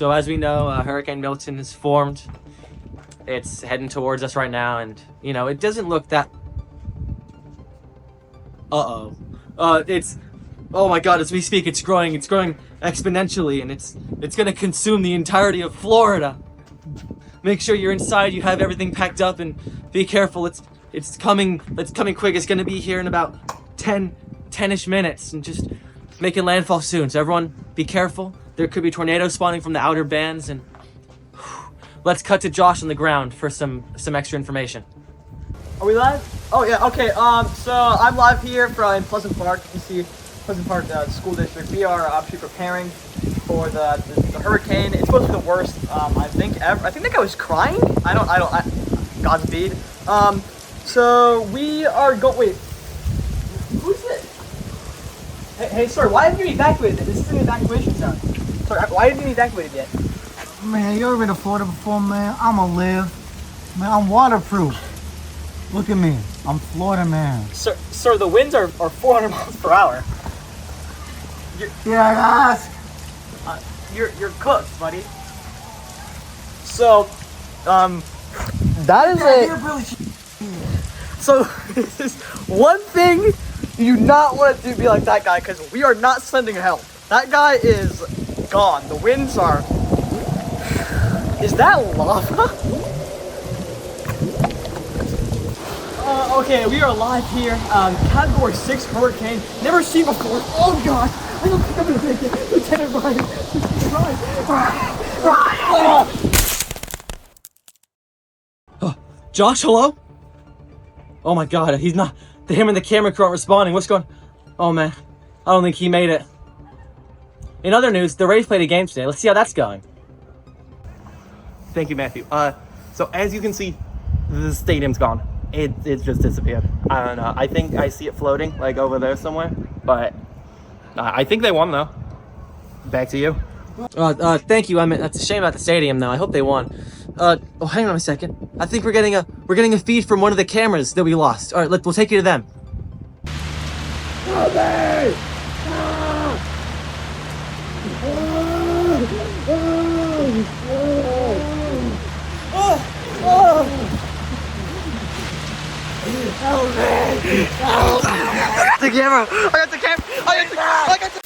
So as we know, Hurricane Milton is formed. It's heading towards us right now, and you know it doesn't look that. It's. Oh my God! As we speak, it's growing. It's growing exponentially, and it's gonna consume the entirety of Florida. Make sure you're inside. You have everything packed up, and be careful. It's coming. It's coming quick. It's gonna be here in about 10-ish minutes, and just making landfall soon. So everyone, be careful. There could be tornadoes spawning from the outer bands, and let's cut to Josh on the ground for some extra information. Are we live? Oh yeah. Okay. So I'm live here from Pleasant Park. You see, Pleasant Park School District. We are obviously preparing for the hurricane. It's supposed to be the worst, I think ever. I think that guy was crying. I don't. Godspeed. So we are Wait. Who's this? Hey, sir. Why haven't you evacuated? This is an evacuation zone. Sorry. Why haven't you evacuated yet? Man, you ever been to Florida before, man? I'ma live. Man, I'm waterproof. Look at me. I'm Florida man. Sir, the winds are 400 miles per hour. Yeah, guys. You're cooked, buddy. So, that is So, this is one thing you do not want to be like that guy, because we are not sending help. That guy is gone. The winds are... Is that lava? Okay, we are live here. Category 6 hurricane. Never seen before. Oh God! I don't think I'm gonna make it. Lieutenant Ryan. Oh, Josh, hello? Oh my God, he's not. Him and the camera crew aren't responding. What's going? Oh man, I don't think he made it. In other news, the Rays played a game today. Let's see how that's going. Thank you, Matthew. So as you can see, the stadium's gone. It just disappeared. I don't know. I think I see it floating like over there somewhere, but I think they won though. Back to you. Thank you, Emmett. That's a shame about the stadium, though. I hope they won. Oh, hang on a second. I think we're getting a feed from one of the cameras that we lost. All right, we'll take you to them. The camera! I got the camera! I got the